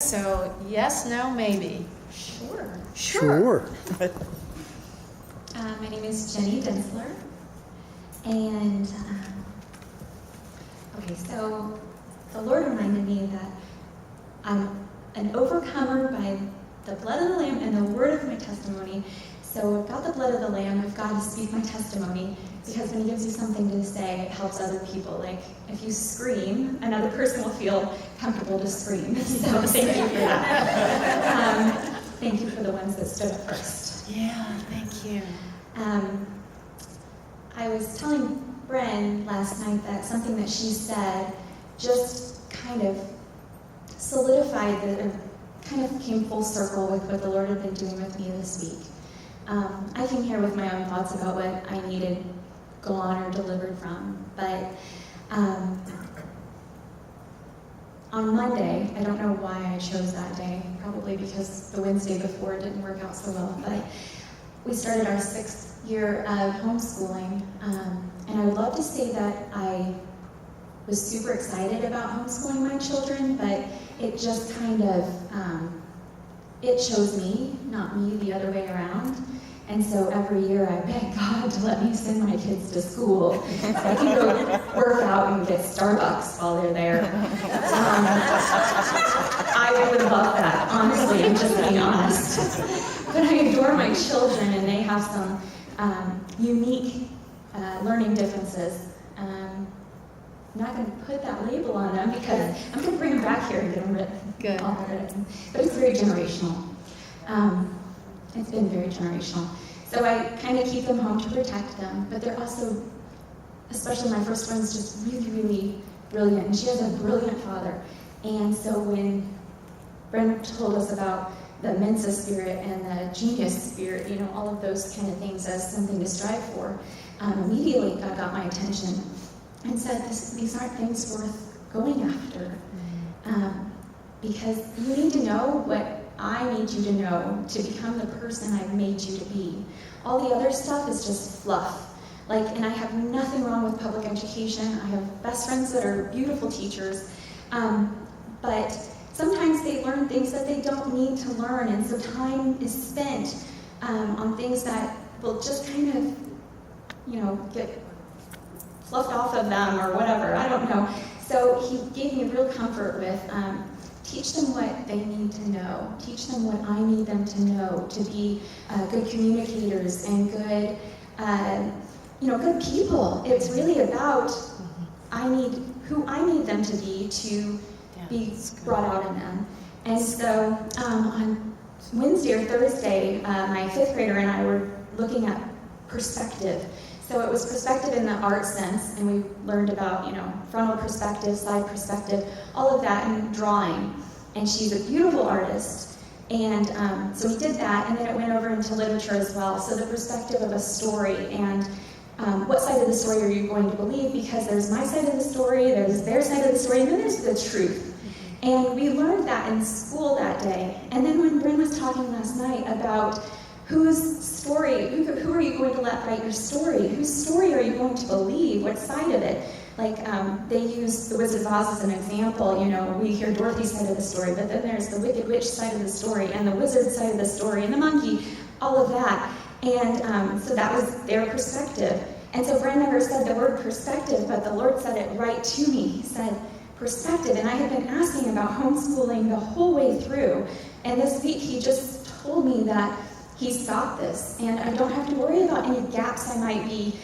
So, yes, no, maybe. Sure. My name is Jenny Dinsler, and so the Lord reminded me that I'm an overcomer by the blood of the Lamb and the word of my testimony. So I've got the blood of the Lamb, I've got to speak my testimony, because when He gives you something to say, it helps other people. Like, if you scream, another person will feel comfortable to scream. So thank you for that. Thank you for the ones that stood up first. Yeah, thank you. I was telling Bren last night that something that she said just kind of solidified, kind of came full circle with what the Lord had been doing with me this week. I came here with my own thoughts about what I needed gone or delivered from, but on Monday, I don't know why I chose that day, probably because the Wednesday before it didn't work out so well, but we started our 6th year of homeschooling, and I would love to say that I was super excited about homeschooling my children, but it just kind of, it chose me, not me the other way around. And so every year I beg God to let me send my kids to school so I can go work out and get Starbucks while they're there. I would love that, honestly, I'm just being honest. But I adore my children, and they have some unique learning differences. I'm not going to put that label on them because I'm going to bring them back here and get them written. Good. But it's very generational. It's been very generational. So I kind of keep them home to protect them, but they're also, especially my first one's just really, really brilliant. And she has a brilliant father. And so when Brent told us about the Mensa spirit and the genius spirit, you know, all of those kind of things as something to strive for, immediately God got my attention and said, these aren't things worth going after. Because you need to know what I need you to know to become the person I've made you to be. All the other stuff is just fluff. And I have nothing wrong with public education. I have best friends that are beautiful teachers. But sometimes they learn things that they don't need to learn, and so time is spent on things that will just kind of, get fluffed off of them or whatever. I don't know. So He gave me real comfort with teach them what they need to know. Teach them what I need them to know to be good communicators and good, good people. It's really about who I need them to be be brought out in them. And so on Wednesday or Thursday, my 5th grader and I were looking at perspective. So it was perspective in the art sense, and we learned about, frontal perspective, side perspective, all of that in drawing. And she's a beautiful artist. And so we did that, and then it went over into literature as well. So the perspective of a story, and what side of the story are you going to believe? Because there's my side of the story, there's their side of the story, and then there's the truth. And we learned that in school that day. And then when Bryn was talking last night about whose story, who are you going to let write your story? Whose story are you going to believe? What side of it? They use the Wizard of Oz as an example. We hear Dorothy's side of the story, but then there's the Wicked Witch side of the story, and the wizard side of the story, and the monkey, all of that. And so that was their perspective. And so Brent never said the word perspective, but the Lord said it right to me. He said perspective, and I had been asking about homeschooling the whole way through. And this week He just told me that He's got this, and I don't have to worry about any gaps I might be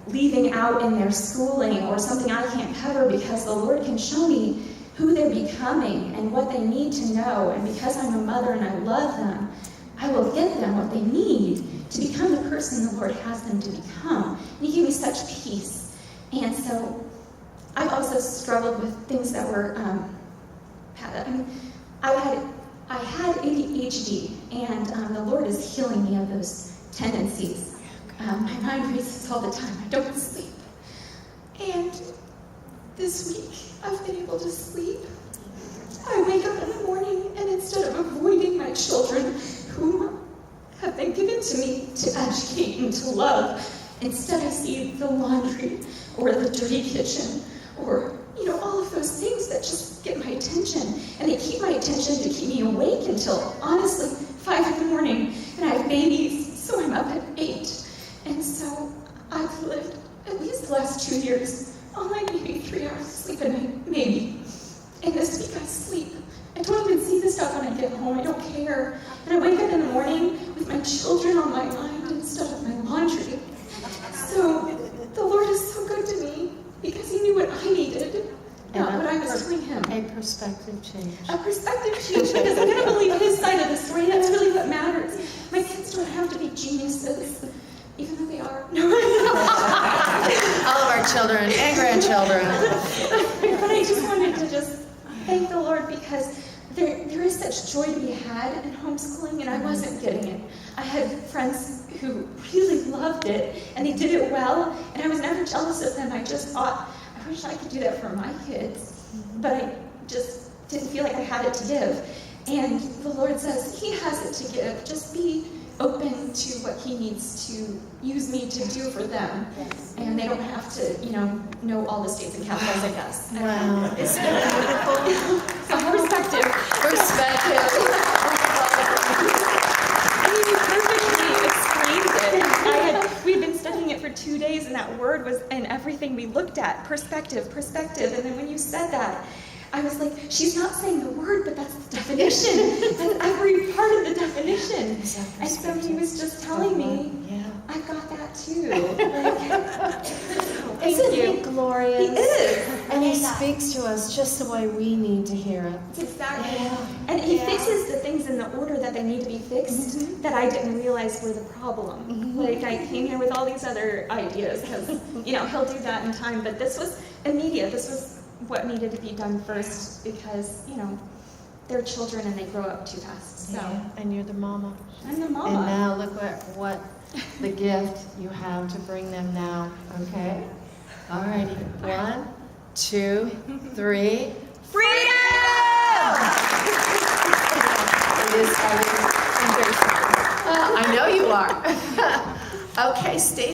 leaving out in their schooling or something I can't cover, because the Lord can show me who they're becoming and what they need to know. And because I'm a mother and I love them, I will give them what they need to become the person the Lord has them to become. And He gave me such peace. And so I've also struggled with things that were, I had ADHD, and the Lord is healing me of those tendencies. My mind races all the time. I don't sleep. And this week, I've been able to sleep. I wake up in the morning, and instead of avoiding my children, whom have been given to me to educate and to love, instead I see the laundry or the dirty kitchen or all of those things that just get my attention, and they keep my attention television to keep me awake until, honestly, 5 in the morning. And I have babies, so I'm up at 8. And so I've lived, at least the last 2 years, on like maybe 3 hours of sleep a night, maybe. And this week I sleep. I don't even see the stuff when I get home. I don't care. And I wake up in the morning with my children on my mind instead of my laundry. So the Lord is so good to me because He knew what I needed, not what I was telling Him. A perspective change. A perspective change because I'm going to believe His side of the story. That's really what matters. My kids don't have to be geniuses, even though they are. All of our children and grandchildren. But I just wanted to thank the Lord because there is such joy to be had in homeschooling, and I wasn't getting it. I had friends who really loved it, and they did it well, and I was never jealous of them. I just thought, I wish I could do that for my kids, but I just didn't feel like I had it to give. And the Lord says He has it to give. Just be open to what He needs to use me to do for them. And they don't have to, know all the states and capitals, I guess. Wow. Isn't it beautiful? Some perspective. You perfectly explained it. We'd been studying it for 2 days, and that word was in everything we looked at. Perspective. And then when you said that, I was like, she's not saying the word, but that's the definition. That's every part of the definition. And so He was just telling me, I got that too. Isn't He glorious? He is. And He speaks to us just the way we need to hear it. Exactly. And He fixes the things in the order that they need to be fixed that I didn't realize were the problem. Like, I came here with all these other ideas because, He'll do that in time. But this was immediate. This was what needed to be done first because, they're children and they grow up too fast. So. Yeah, and you're the mama. I'm the mama. And now look what the gift you have to bring them now. Okay? All righty. 1, 2, 3. Freedom! It is, I'm very sorry. I know you are. Okay, stay.